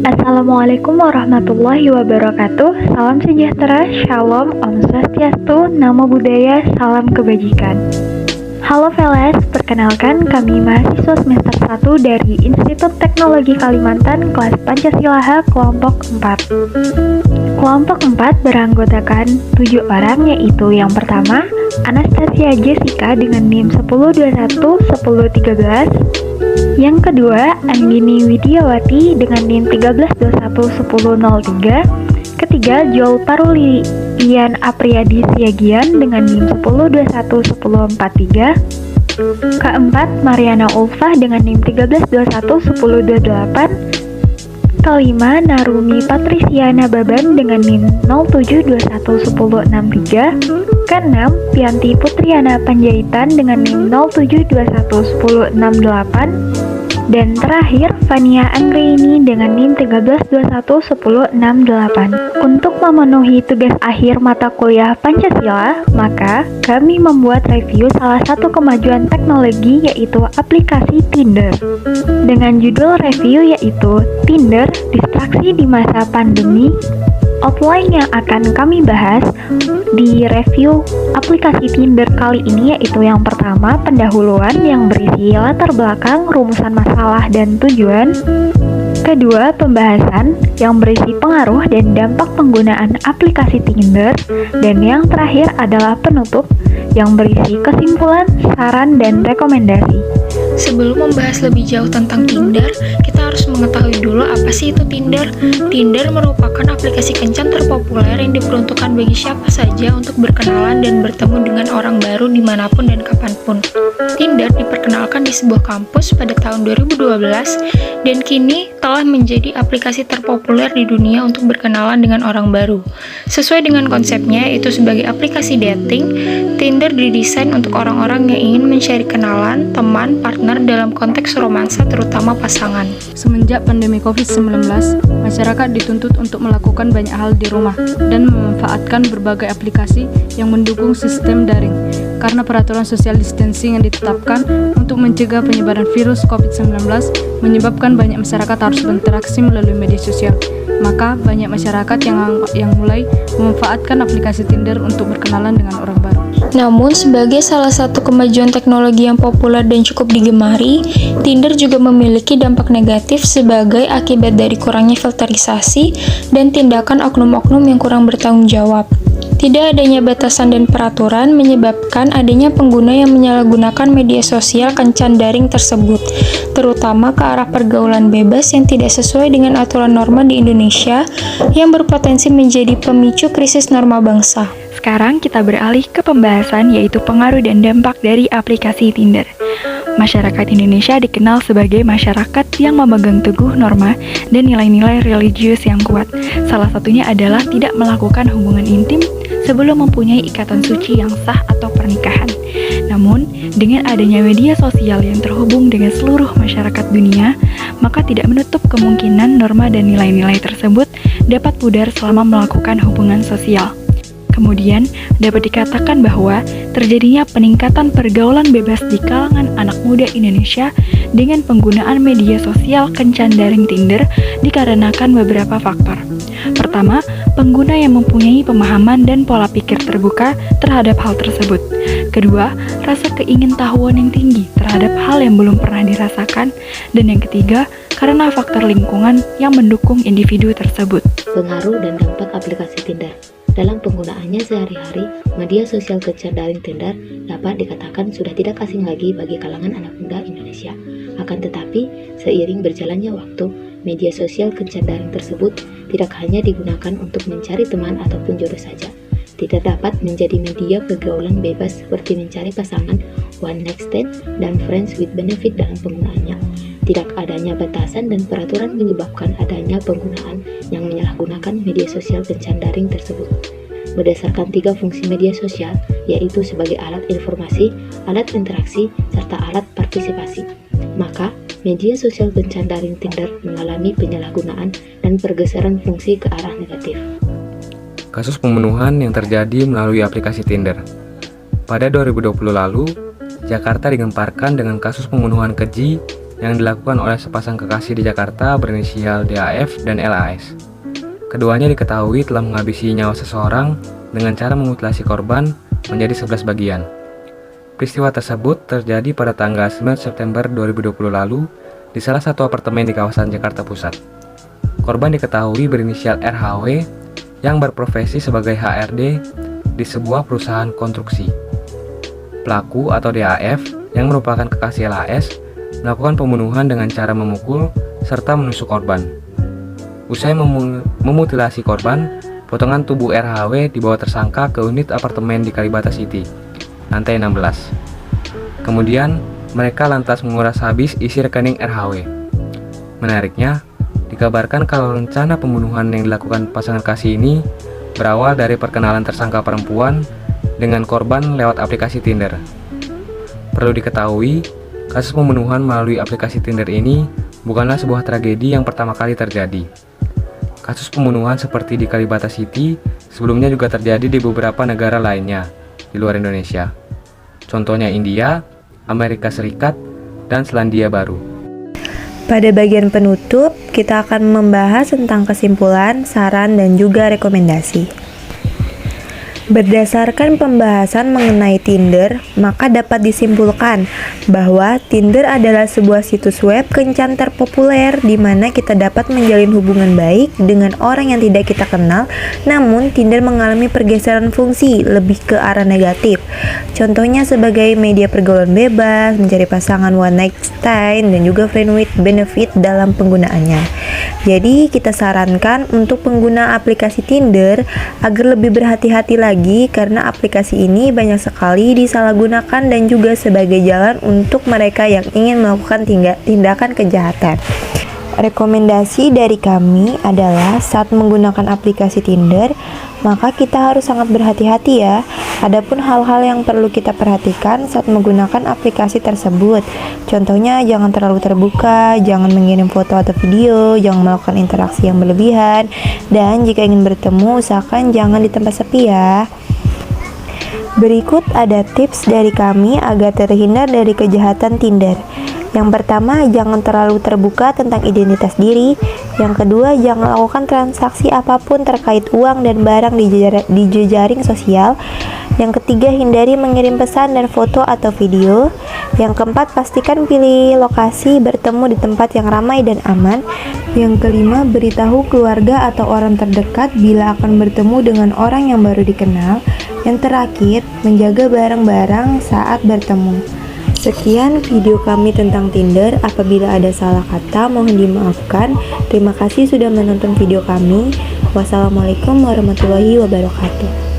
Assalamualaikum warahmatullahi wabarakatuh. Salam sejahtera, shalom, om swastiastu, namo buddhaya, salam kebajikan. Halo Veles, perkenalkan kami mahasiswa semester 1 dari Institut Teknologi Kalimantan kelas Pancasila H kelompok 4. Kelompok 4 beranggotakan 7 orang, yaitu yang pertama Anastasia Jessica dengan NIM 10211013. Yang kedua, Anggini Widiawati dengan NIM 13211003. Ketiga, Joel Paruli Ian Apriyadi Siagian dengan NIM 10211043. Keempat, Mariana Ulfah dengan NIM 13211028. Kelima, Narumi Patriciana Baban dengan NIM 07211063. Keenam, Pianti Putriana Panjaitan dengan NIM 07211068. Dan terakhir, Fania Anggraini dengan NIM 13211068. Untuk memenuhi tugas akhir mata kuliah Pancasila, maka kami membuat review salah satu kemajuan teknologi, yaitu aplikasi Tinder. Dengan judul review yaitu Tinder, Distraksi di Masa Pandemi. Outline yang akan kami bahas di review aplikasi Tinder kali ini yaitu yang pertama, pendahuluan yang berisi latar belakang, rumusan masalah, dan tujuan. Kedua, pembahasan yang berisi pengaruh dan dampak penggunaan aplikasi Tinder. Dan yang terakhir adalah penutup yang berisi kesimpulan, saran, dan rekomendasi. Sebelum membahas lebih jauh tentang Tinder, kita harus mengetahui dulu apa sih itu Tinder. Tinder merupakan aplikasi kencan terpopuler yang diperuntukkan bagi siapa saja untuk berkenalan dan bertemu dengan orang baru dimanapun dan kapanpun. Tinder diperkenalkan di sebuah kampus pada tahun 2012 dan kini telah menjadi aplikasi terpopuler di dunia untuk berkenalan dengan orang baru. Sesuai dengan konsepnya, yaitu sebagai aplikasi dating, Tinder didesain untuk orang-orang yang ingin mencari kenalan, teman, partner dalam konteks romansa, terutama pasangan. Semenjak pandemi COVID-19, masyarakat dituntut untuk melakukan banyak hal di rumah dan memanfaatkan berbagai aplikasi yang mendukung sistem daring. Karena peraturan social distancing yang ditetapkan untuk mencegah penyebaran virus COVID-19 menyebabkan banyak masyarakat harus berinteraksi melalui media sosial. Maka banyak masyarakat yang mulai memanfaatkan aplikasi Tinder untuk berkenalan dengan orang baru. Namun, sebagai salah satu kemajuan teknologi yang populer dan cukup digemari, Tinder juga memiliki dampak negatif sebagai akibat dari kurangnya filterisasi dan tindakan oknum-oknum yang kurang bertanggung jawab. Tidak adanya batasan dan peraturan menyebabkan adanya pengguna yang menyalahgunakan media sosial kencan daring tersebut, terutama ke arah pergaulan bebas yang tidak sesuai dengan aturan norma di Indonesia yang berpotensi menjadi pemicu krisis norma bangsa. Sekarang kita beralih ke pembahasan yaitu pengaruh dan dampak dari aplikasi Tinder. Masyarakat Indonesia dikenal sebagai masyarakat yang memegang teguh norma dan nilai-nilai religius yang kuat. Salah satunya adalah tidak melakukan hubungan intim sebelum mempunyai ikatan suci yang sah atau pernikahan. Namun, dengan adanya media sosial yang terhubung dengan seluruh masyarakat dunia, maka tidak menutup kemungkinan norma dan nilai-nilai tersebut dapat pudar selama melakukan hubungan sosial. Kemudian, dapat dikatakan bahwa terjadinya peningkatan pergaulan bebas di kalangan anak muda Indonesia dengan penggunaan media sosial kencan daring Tinder dikarenakan beberapa faktor. Pertama, pengguna yang mempunyai pemahaman dan pola pikir terbuka terhadap hal tersebut. Kedua, rasa keingintahuan yang tinggi terhadap hal yang belum pernah dirasakan. Dan yang ketiga, karena faktor lingkungan yang mendukung individu tersebut. Pengaruh dan dampak aplikasi Tinder. Dalam penggunaannya sehari-hari, media sosial kencan daring Tinder dapat dikatakan sudah tidak asing lagi bagi kalangan anak muda Indonesia. Akan tetapi, seiring berjalannya waktu, media sosial kencan daring tersebut tidak hanya digunakan untuk mencari teman ataupun jodoh saja. Tidak dapat menjadi media pergaulan bebas seperti mencari pasangan, one night stand, dan friends with benefit dalam penggunaannya. Tidak adanya batasan dan peraturan menyebabkan adanya penggunaan yang menyalahgunakan media sosial kencan daring tersebut. Berdasarkan 3 fungsi media sosial, yaitu sebagai alat informasi, alat interaksi, serta alat partisipasi. Maka, media sosial kencan daring Tinder mengalami penyalahgunaan dan pergeseran fungsi ke arah negatif. Kasus pembunuhan yang terjadi melalui aplikasi Tinder. Pada 2020 lalu, Jakarta digemparkan dengan kasus pembunuhan keji yang dilakukan oleh sepasang kekasih di Jakarta berinisial DAF dan LAS. Keduanya diketahui telah menghabisi nyawa seseorang dengan cara memutilasi korban menjadi 11 bagian. Peristiwa tersebut terjadi pada tanggal 9 September 2020 lalu di salah satu apartemen di kawasan Jakarta Pusat. Korban diketahui berinisial RHW yang berprofesi sebagai HRD di sebuah perusahaan konstruksi. Pelaku atau DAF yang merupakan kekasih LAS melakukan pembunuhan dengan cara memukul serta menusuk korban. Usai memutilasi korban, potongan tubuh RHW dibawa tersangka ke unit apartemen di Kalibata City, lantai 16. Kemudian, mereka lantas menguras habis isi rekening RHW. Menariknya, dikabarkan kalau rencana pembunuhan yang dilakukan pasangan kasih ini berawal dari perkenalan tersangka perempuan dengan korban lewat aplikasi Tinder. Perlu diketahui, kasus pembunuhan melalui aplikasi Tinder ini bukanlah sebuah tragedi yang pertama kali terjadi. Kasus pembunuhan seperti di Kalibata City sebelumnya juga terjadi di beberapa negara lainnya di luar Indonesia. Contohnya India, Amerika Serikat, dan Selandia Baru. Pada bagian penutup, kita akan membahas tentang kesimpulan, saran, dan juga rekomendasi. Berdasarkan pembahasan mengenai Tinder, maka dapat disimpulkan bahwa Tinder adalah sebuah situs web kencan terpopuler di mana kita dapat menjalin hubungan baik dengan orang yang tidak kita kenal, namun Tinder mengalami pergeseran fungsi lebih ke arah negatif. Contohnya sebagai media pergaulan bebas, mencari pasangan one night stand, dan juga friend with benefit dalam penggunaannya. Jadi kita sarankan untuk pengguna aplikasi Tinder agar lebih berhati-hati lagi karena aplikasi ini banyak sekali disalahgunakan dan juga sebagai jalan untuk mereka yang ingin melakukan tindakan kejahatan. Rekomendasi dari kami adalah saat menggunakan aplikasi Tinder, maka kita harus sangat berhati-hati ya. Adapun hal-hal yang perlu kita perhatikan saat menggunakan aplikasi tersebut. Contohnya jangan terlalu terbuka, jangan mengirim foto atau video, jangan melakukan interaksi yang berlebihan, dan jika ingin bertemu usahakan jangan di tempat sepi ya. Berikut ada tips dari kami agar terhindar dari kejahatan Tinder. Yang pertama, jangan terlalu terbuka tentang identitas diri. Yang kedua, jangan lakukan transaksi apapun terkait uang dan barang di jejaring sosial. Yang ketiga, hindari mengirim pesan dan foto atau video. Yang keempat, pastikan pilih lokasi bertemu di tempat yang ramai dan aman. Yang kelima, beritahu keluarga atau orang terdekat bila akan bertemu dengan orang yang baru dikenal. Yang terakhir, menjaga barang-barang saat bertemu. Sekian video kami tentang Tinder. Apabila ada salah kata, mohon dimaafkan. Terima kasih sudah menonton video kami. Wassalamualaikum warahmatullahi wabarakatuh.